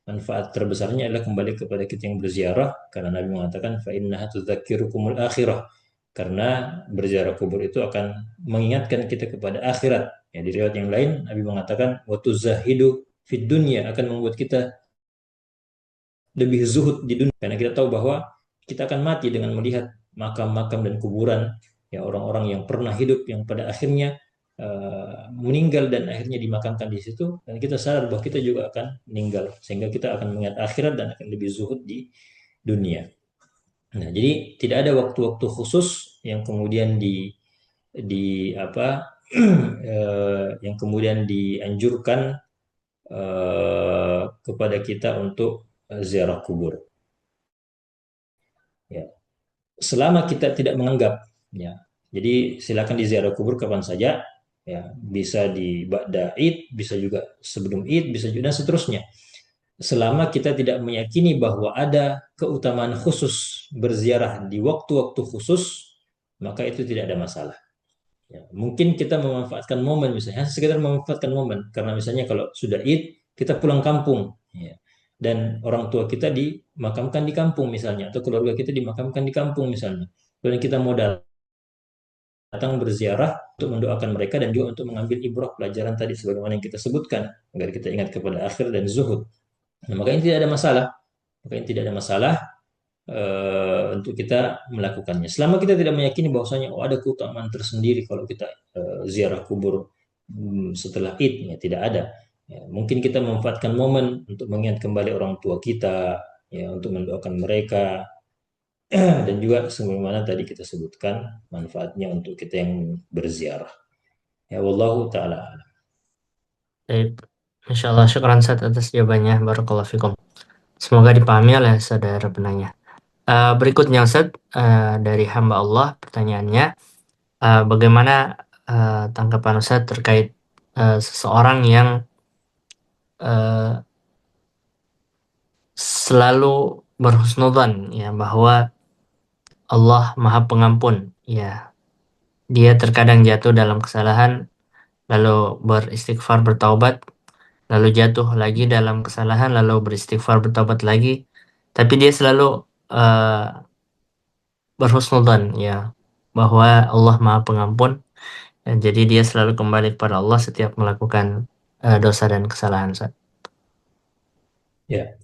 Manfaat terbesarnya adalah kembali kepada kita yang berziarah, karena Nabi mengatakan fa innaha tudzakirukumul akhirah. Karena berziarah kubur itu akan mengingatkan kita kepada akhirat. Ya, di riwayat yang lain Nabi mengatakan wa tuzahidu fid dunya, akan membuat kita lebih zuhud di dunia, karena kita tahu bahwa kita akan mati dengan melihat makam-makam dan kuburan ya orang-orang yang pernah hidup yang pada akhirnya meninggal dan akhirnya dimakamkan di situ, dan kita sadar bahwa kita juga akan meninggal, sehingga kita akan mengingat akhirat dan akan lebih zuhud di dunia. Nah, jadi tidak ada waktu-waktu khusus yang kemudian di apa yang kemudian dianjurkan kepada kita untuk ziarah kubur. Ya, selama kita tidak menganggap, ya, jadi silakan diziarah kubur kapan saja, ya, bisa di ba'da Id, bisa juga sebelum Id, bisa juga dan seterusnya. Selama kita tidak meyakini bahwa ada keutamaan khusus berziarah di waktu-waktu khusus, maka itu tidak ada masalah. Ya, mungkin kita memanfaatkan momen, misalnya sekedar memanfaatkan momen, karena misalnya kalau sudah Id kita pulang kampung, ya, dan orang tua kita dimakamkan di kampung misalnya, atau keluarga kita dimakamkan di kampung misalnya, dan kita mau datang berziarah untuk mendoakan mereka dan juga untuk mengambil ibrah pelajaran tadi sebagaimana yang kita sebutkan, agar kita ingat kepada akhir dan zuhud. Nah, maka ini tidak ada masalah, untuk kita melakukannya. Selama kita tidak meyakini bahwasanya ada keutamaan tersendiri kalau kita ziarah kubur setelah Id, ya tidak ada. Ya, mungkin kita memanfaatkan momen untuk mengingat kembali orang tua kita, ya, untuk mendoakan mereka, dan juga sebagaimana tadi kita sebutkan manfaatnya untuk kita yang berziarah. Ya, wallahu taala. Baik, Masya Allah, syukran Ustaz atas jawabannya. Barakallahu fikum. Semoga dipahami oleh saudara penanya. Berikutnya Ustaz, dari hamba Allah pertanyaannya, bagaimana tanggapan Ustaz terkait seseorang yang uh, selalu berhusnudzan ya bahwa Allah Maha Pengampun ya, dia terkadang jatuh dalam kesalahan, lalu beristighfar, bertaubat, lalu jatuh lagi dalam kesalahan, lalu beristighfar, bertaubat lagi. Tapi dia selalu uh, berhusnudzan, ya, bahwa Allah Maha Pengampun. Dan jadi dia selalu kembali kepada Allah setiap melakukan dosa dan kesalahan, Ustaz. Ya,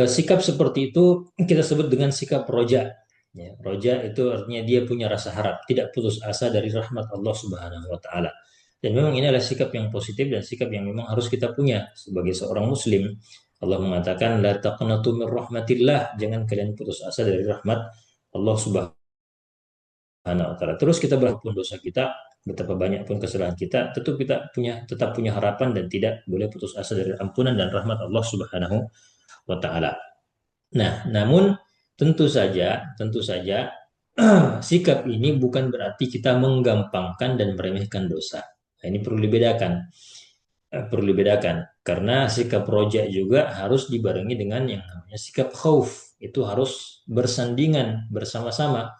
sikap seperti itu kita sebut dengan sikap roja. Ya, roja itu artinya dia punya rasa harap, tidak putus asa dari rahmat Allah Subhanahu wa taala. Dan memang ini adalah sikap yang positif dan sikap yang memang harus kita punya sebagai seorang muslim. Allah mengatakan la taqnatu min rahmatillah, jangan kalian putus asa dari rahmat Allah Subhanahu wa taala. Terus kita berapapun dosa kita, betapa banyak pun kesalahan kita, tetap punya harapan dan tidak boleh putus asa dari ampunan dan rahmat Allah Subhanahu wa taala. Nah, namun tentu saja sikap ini bukan berarti kita menggampangkan dan meremehkan dosa. Nah, ini perlu dibedakan karena sikap roja juga harus dibarengi dengan yang namanya sikap khauf. Itu harus bersandingan bersama-sama.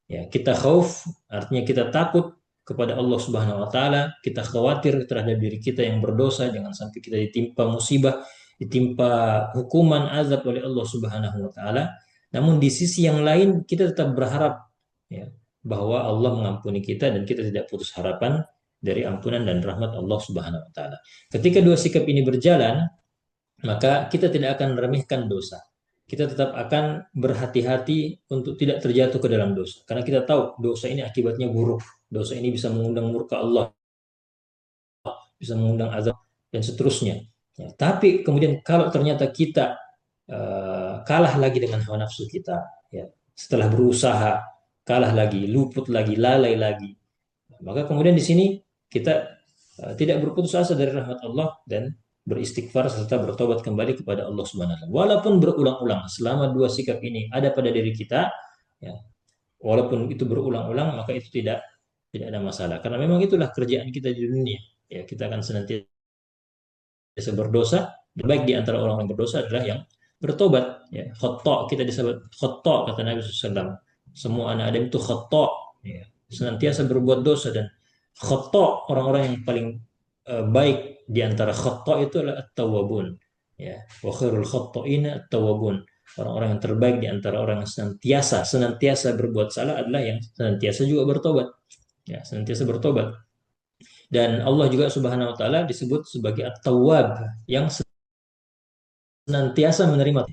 Ya, kita khauf artinya kita takut kepada Allah Subhanahu wa taala, kita khawatir terhadap diri kita yang berdosa, jangan sampai kita ditimpa musibah, ditimpa hukuman azab oleh Allah Subhanahu wa taala. Namun di sisi yang lain kita tetap berharap, ya, bahwa Allah mengampuni kita dan kita tidak putus harapan dari ampunan dan rahmat Allah Subhanahu wa taala. Ketika dua sikap ini berjalan, maka kita tidak akan meremehkan dosa. Kita tetap akan berhati-hati untuk tidak terjatuh ke dalam dosa. Karena kita tahu dosa ini akibatnya buruk. Dosa ini bisa mengundang murka Allah, bisa mengundang azab, dan seterusnya. Ya, tapi kemudian kalau ternyata kita kalah lagi dengan hawa nafsu kita, ya, setelah berusaha, kalah lagi, luput lagi, lalai lagi, maka kemudian di sini kita tidak berputus asa dari rahmat Allah dan beristighfar serta bertobat kembali kepada Allah Subhanahu wa taala. Walaupun berulang-ulang selama dua sikap ini ada pada diri kita, ya, walaupun itu berulang-ulang maka itu tidak ada masalah karena memang itulah kerjaan kita di dunia. Ya, kita akan senantiasa berdosa. Baik di antara orang-orang berdosa adalah yang bertobat. Ya, khotta, kita disebut khotta kata Nabi SAW. Semua anak Adam itu khotta, ya, senantiasa berbuat dosa, dan khotta, orang-orang yang paling baik di antara khotta itu adalah at-tawwabun. Ya, wa khairul khotta'ina at-tawwabun. Orang-orang yang terbaik di antara orang yang senantiasa berbuat salah adalah yang senantiasa juga bertobat. Ya, senantiasa bertobat. Dan Allah juga Subhanahu wa taala disebut sebagai At-Tawwab, yang senantiasa menerima.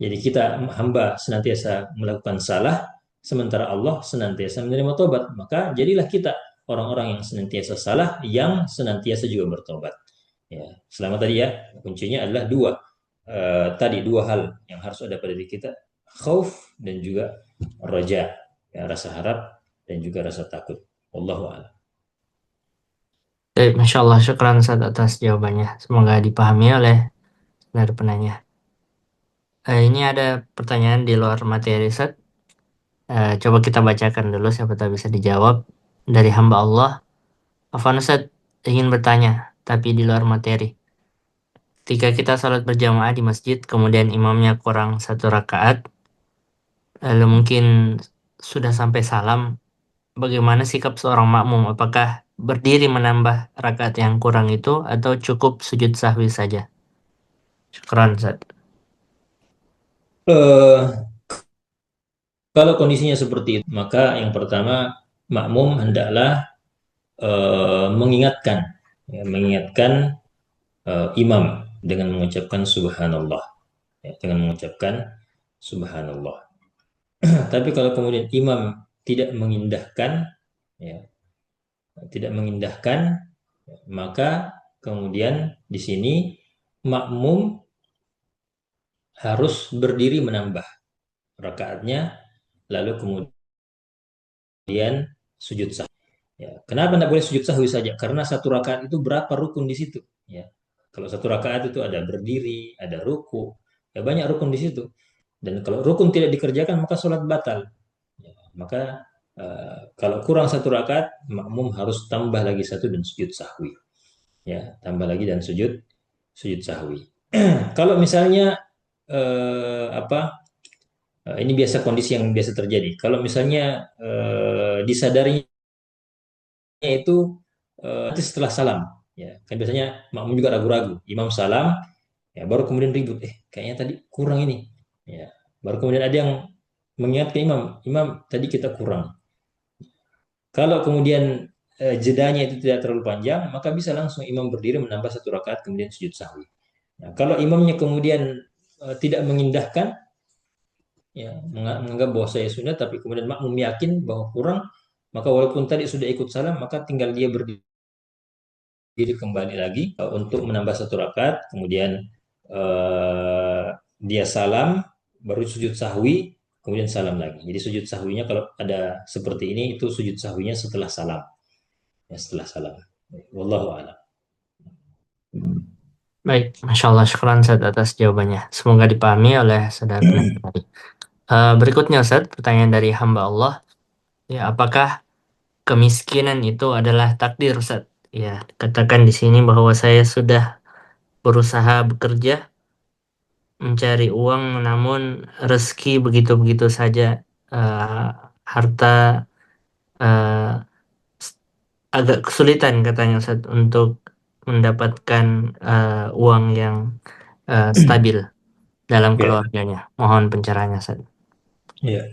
Jadi kita hamba senantiasa melakukan salah, sementara Allah senantiasa menerima tobat. Maka jadilah kita orang-orang yang senantiasa salah, yang senantiasa juga bertobat. Ya, selama tadi ya, kuncinya adalah dua hal yang harus ada pada diri kita, khauf dan juga roja, ya, rasa harap dan juga rasa takut. Wallahu a'lam. Masya Allah, syukran Ustaz atas jawabannya. Semoga dipahami oleh dari penanya. Ini ada pertanyaan di luar materi, Ustaz. Coba kita bacakan dulu, siapa tahu bisa dijawab. Dari hamba Allah, Afwan Ustaz ingin bertanya, tapi di luar materi. Ketika kita salat berjamaah di masjid, kemudian imamnya kurang 1 rakaat, lalu mungkin sudah sampai salam, bagaimana sikap seorang makmum? Apakah berdiri menambah rakaat yang kurang itu atau cukup sujud sahwi saja? Syukran, Ustaz. Eh, Kalau kondisinya seperti itu, maka yang pertama makmum hendaklah mengingatkan, ya, imam dengan mengucapkan subhanallah, ya, dengan mengucapkan subhanallah. Tapi kalau kemudian imam tidak mengindahkan, ya, maka kemudian di sini makmum harus berdiri menambah rakaatnya, lalu kemudian sujud sahwi. Ya, kenapa tidak boleh sujud sahwi saja? Karena satu rakaat itu berapa rukun di situ? Ya, kalau satu rakaat itu ada berdiri, ada ruku, ya banyak rukun di situ. Dan kalau rukun tidak dikerjakan maka sholat batal. Ya, maka kalau kurang satu rakaat, makmum harus tambah lagi satu dan sujud sahwi. Ya, tambah lagi dan sujud sahwi. Kalau misalnya ini biasa kondisi yang biasa terjadi. Kalau misalnya disadarinya itu nanti setelah salam. Ya, kan biasanya makmum juga ragu-ragu. Imam salam, ya baru kemudian ribut. Kayaknya tadi kurang ini. Ya, baru kemudian ada yang mengingatkan imam, imam tadi kita kurang. Kalau kemudian jedanya itu tidak terlalu panjang, maka bisa langsung imam berdiri menambah 1 rakaat kemudian sujud sahwi. Nah, kalau imamnya kemudian tidak mengindahkan, ya menganggap bahwa saya sunnah, tapi kemudian makmum yakin bahwa kurang, maka walaupun tadi sudah ikut salam, maka tinggal dia berdiri kembali lagi untuk menambah 1 rakaat, kemudian dia salam, baru sujud sahwi, kemudian salam lagi. Jadi sujud sahwinya kalau ada seperti ini, itu sujud sahwinya setelah salam. Ya, setelah salam. Wallahu a'lam. Baik, Masya Allah, syukran Ustaz atas jawabannya. Semoga dipahami oleh saudara penanya tadi. Berikutnya Ustaz, pertanyaan dari hamba Allah. Ya, apakah kemiskinan itu adalah takdir Ustaz? Ya, katakan di sini bahwa saya sudah berusaha bekerja, mencari uang, namun rezeki begitu-begitu saja. Eh, Harta eh, s- agak kesulitan katanya Ustaz untuk mendapatkan uang yang stabil dalam Ya, keluarganya. Mohon pencerahannya Ustaz. ya.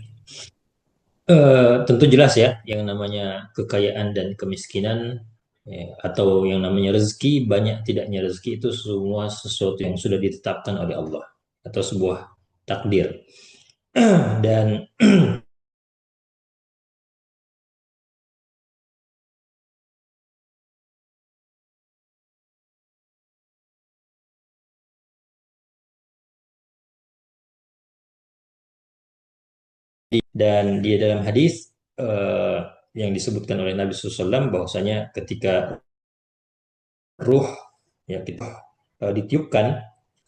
Tentu jelas ya, yang namanya kekayaan dan kemiskinan, ya, atau yang namanya rezeki, banyak tidaknya rezeki itu semua sesuatu yang sudah ditetapkan oleh Allah atau sebuah takdir. Dan di dalam hadis yang disebutkan oleh Nabi SAW bahwasanya ketika ruh ya kita ditiupkan,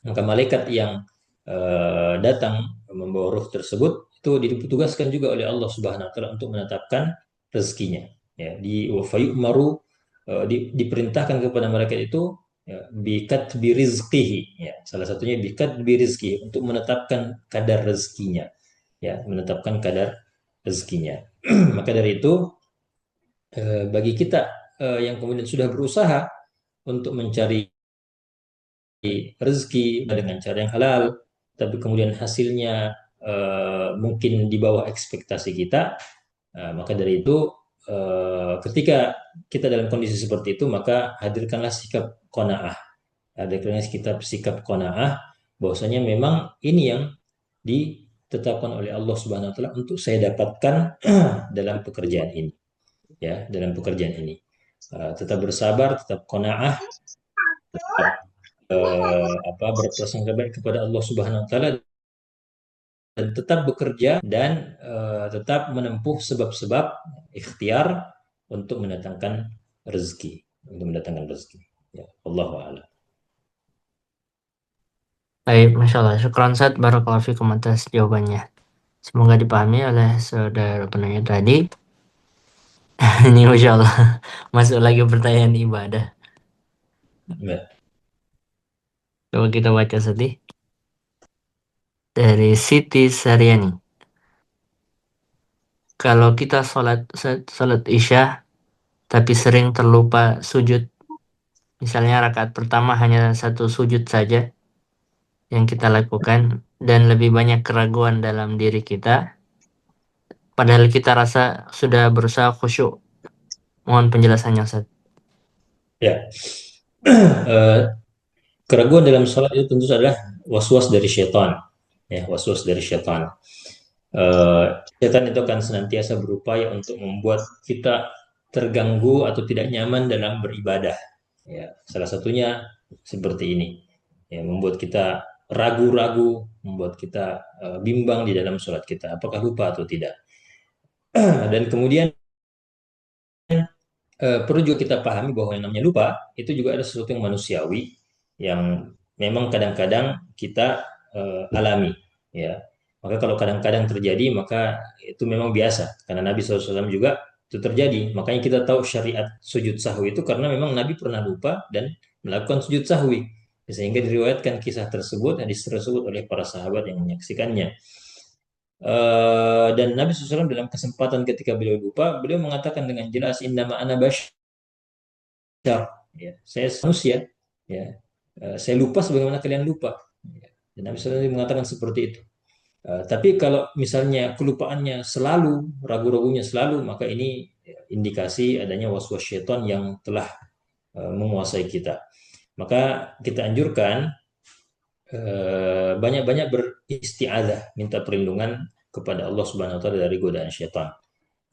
maka malaikat yang datang membawa ruh tersebut itu ditugaskan juga oleh Allah Subhanahu wa taala untuk menetapkan rezekinya. Ya, di fayu'maru diperintahkan kepada malaikat itu ya, bikat birizqihi, ya, salah satunya bikat birizqihi, untuk menetapkan kadar rezekinya, ya, menetapkan kadar rezekinya. Maka dari itu bagi kita yang kemudian sudah berusaha untuk mencari rezeki dengan cara yang halal, tapi kemudian hasilnya mungkin di bawah ekspektasi kita, maka dari itu ketika kita dalam kondisi seperti itu, maka hadirkanlah sikap qanaah, hadirkanlah sikap qanaah, bahwasanya memang ini yang ditetapkan oleh Allah Subhanahu wa taala untuk saya dapatkan dalam pekerjaan ini, ya, dalam pekerjaan ini. Tetap bersabar, tetap qanaah, tetap berprasangka baik kepada Allah Subhanahu wa taala, dan tetap bekerja dan tetap menempuh sebab-sebab ikhtiar untuk mendatangkan rezeki, untuk mendatangkan rezeki. Ya, Allahu a'lam. Baik, Masya Allah. Syukran Ustaz. Barakallahu fikum atas jawabannya. Semoga dipahami oleh saudara penanya tadi. Ini Masya Allah. Masuk lagi pertanyaan ibadah. Ya. Coba kita baca sedih. Dari Siti Saryani. Kalau kita sholat Isya, tapi sering terlupa sujud. Misalnya rakaat pertama hanya satu sujud saja yang kita lakukan, dan lebih banyak keraguan dalam diri kita. Padahal kita rasa sudah berusaha khusyuk. Mohon penjelasannya, Ustaz. Ya. Eh, Keraguan dalam sholat itu tentu adalah waswas dari syaitan. Ya, waswas dari syaitan. Setan itu akan senantiasa berupaya untuk membuat kita terganggu atau tidak nyaman dalam beribadah. Ya, salah satunya seperti ini, ya, membuat kita ragu-ragu, membuat kita bimbang di dalam sholat kita, apakah lupa atau tidak. Dan kemudian perlu juga kita pahami bahwa yang namanya lupa itu juga ada sesuatu yang manusiawi, yang memang kadang-kadang kita alami, ya. Maka kalau kadang-kadang terjadi, maka itu memang biasa, karena Nabi SAW juga itu terjadi. Makanya kita tahu syariat sujud sahwi itu karena memang Nabi pernah lupa dan melakukan sujud sahwi, sehingga diriwayatkan kisah tersebut, hadis tersebut oleh para sahabat yang menyaksikannya. Dan Nabi SAW dalam kesempatan ketika beliau lupa, beliau mengatakan dengan jelas, innama ana bashar, ya, saya manusia, ya, saya lupa sebagaimana kalian lupa. Ya. Dan Nabi SAW mengatakan seperti itu. Tapi kalau misalnya kelupaannya selalu, ragu-ragunya selalu, maka ini indikasi adanya waswas syaitan yang telah menguasai kita. Maka kita anjurkan banyak-banyak beristiazah, minta perlindungan kepada Allah Subhanahu wa taala dari godaan syaitan.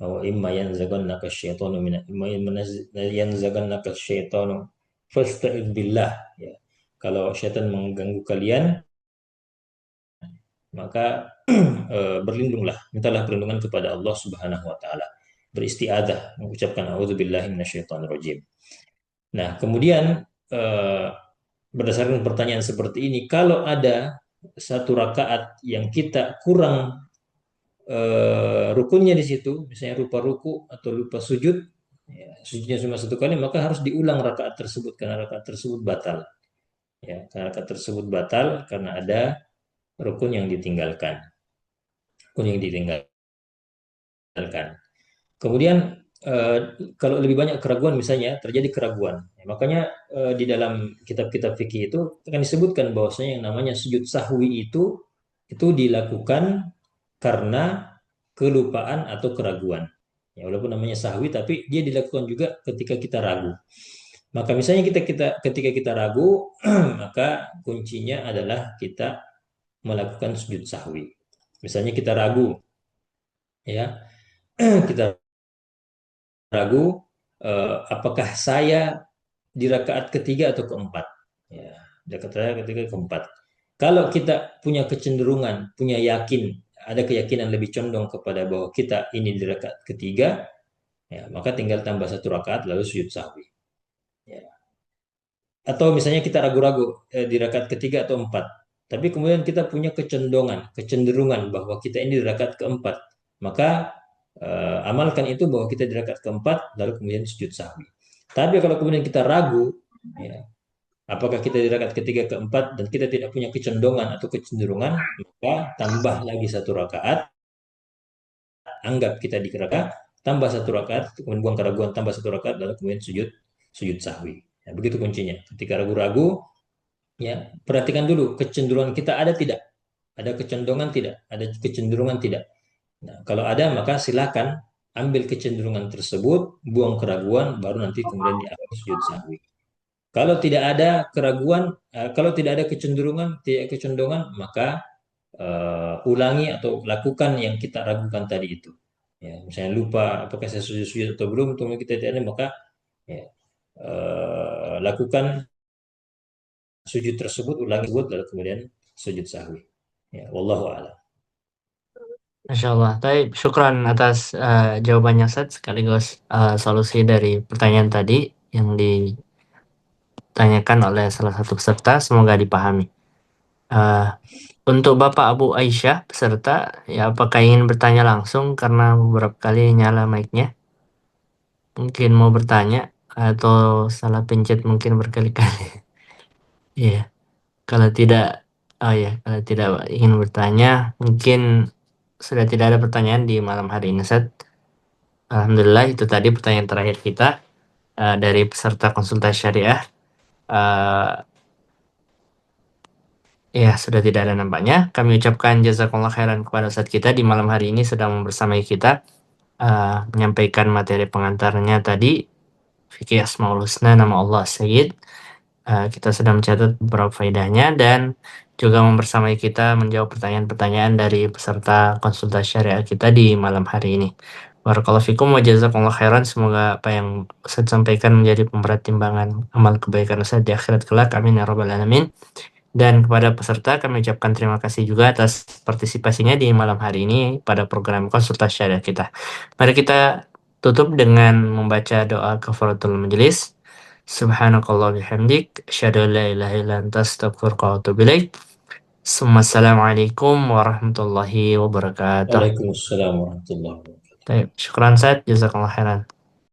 Wa imma yanzaghannaka syaitanu fasta'id billah, ya. Kalau syaitan mengganggu kalian, maka berlindunglah, mintalah perlindungan kepada Allah Subhanahu wa taala. Beristiazah, mengucapkan auzubillahi minasyaitonirrajim. Nah, kemudian berdasarkan pertanyaan seperti ini, kalau ada satu rakaat yang kita kurang rukunnya di situ, misalnya lupa ruku atau lupa sujud, ya, sujudnya cuma satu kali, maka harus diulang rakaat tersebut karena rakaat tersebut batal. Ya, karena rakaat tersebut batal karena ada rukun yang ditinggalkan. Rukun yang ditinggalkan. Kemudian kalau lebih banyak keraguan, misalnya terjadi keraguan, ya, makanya di dalam kitab-kitab fikih itu akan disebutkan bahwasanya yang namanya sujud sahwi itu dilakukan karena kelupaan atau keraguan. Ya, walaupun namanya sahwi, tapi dia dilakukan juga ketika kita ragu. Maka misalnya ketika kita ragu, maka kuncinya adalah kita melakukan sujud sahwi. Misalnya kita ragu, ya, kita ragu apakah saya di rakaat ketiga atau keempat. Ya, di rakaat ketiga keempat. Kalau kita punya kecenderungan, punya yakin, ada keyakinan lebih condong kepada bahwa kita ini di rakaat ketiga, ya, maka tinggal tambah satu rakaat lalu sujud sahwi. Ya. Atau misalnya kita ragu-ragu di rakaat ketiga atau empat, tapi kemudian kita punya kecenderungan bahwa kita ini di rakaat keempat, maka amalkan itu bahwa kita di rakaat keempat, lalu kemudian sujud sahwi. Tapi kalau kemudian kita ragu, ya, apakah kita di rakaat ketiga keempat dan kita tidak punya kecondongan atau kecenderungan, maka tambah lagi satu rakaat, anggap kita di rakaat, tambah satu rakaat, kemudian buang keraguan, tambah satu rakaat, lalu kemudian sujud sahwi. Ya, begitu kuncinya. Ketika ragu-ragu, ya, perhatikan dulu kecenderungan kita ada tidak? Ada kecenderungan tidak? Ada kecenderungan tidak? Nah, kalau ada, maka silakan ambil kecenderungan tersebut, buang keraguan, baru nanti kemudian diambil sujud sahwi. Kalau tidak ada keraguan, kalau tidak ada tidak kecondongan, maka ulangi atau lakukan yang kita ragukan tadi itu. Ya, misalnya lupa apakah saya sujud atau belum, kemudian kita tidak ada, maka ya, lakukan sujud tersebut, ulangi tersebut, lalu kemudian sujud sahwi. Ya, wallahu a'lam. Masya Allah. Tapi syukran atas jawabannya Ustaz, sekaligus solusi dari pertanyaan tadi yang ditanyakan oleh salah satu peserta. Semoga dipahami. Untuk Bapak Abu Aisyah peserta, ya apakah ingin bertanya langsung karena beberapa kali nyala mic-nya? Mungkin mau bertanya atau salah pencet mungkin berkali-kali. Iya. Kalau tidak, oh ya, kalau tidak ingin bertanya, mungkin sudah tidak ada pertanyaan di malam hari ini, Ustaz. Alhamdulillah, itu tadi pertanyaan terakhir kita dari peserta konsultasi syariah. Ya, sudah tidak ada nampaknya. Kami ucapkan jazakallah khairan kepada Ustaz kita di malam hari ini sudah membersamai kita menyampaikan materi pengantarnya tadi, Fikih Asmaul Husna, nama Allah Sayyid. Kita sudah mencatat beberapa faedahnya dan juga membersamai kita menjawab pertanyaan-pertanyaan dari peserta konsultasi syariah kita di malam hari ini. Barakallahu fikum wa jazakumullah khairan. Semoga apa yang Ustaz sampaikan menjadi pemberat timbangan amal kebaikan Ustaz di akhirat kelak. Amin ya rabbal alamin. Dan kepada peserta kami ucapkan terima kasih juga atas partisipasinya di malam hari ini pada program konsultasi syariah kita. Mari kita tutup dengan membaca doa kafaratul majelis. Subhanakallah bihamdik, asyhadu an la ilaha illa anta astaghfiruka wa atubu ilaik. Assalamualaikum warahmatullahi wabarakatuh. Waalaikumsalam warahmatullahi wabarakatuh. Syukran Ustaz, jazakallahu khairan.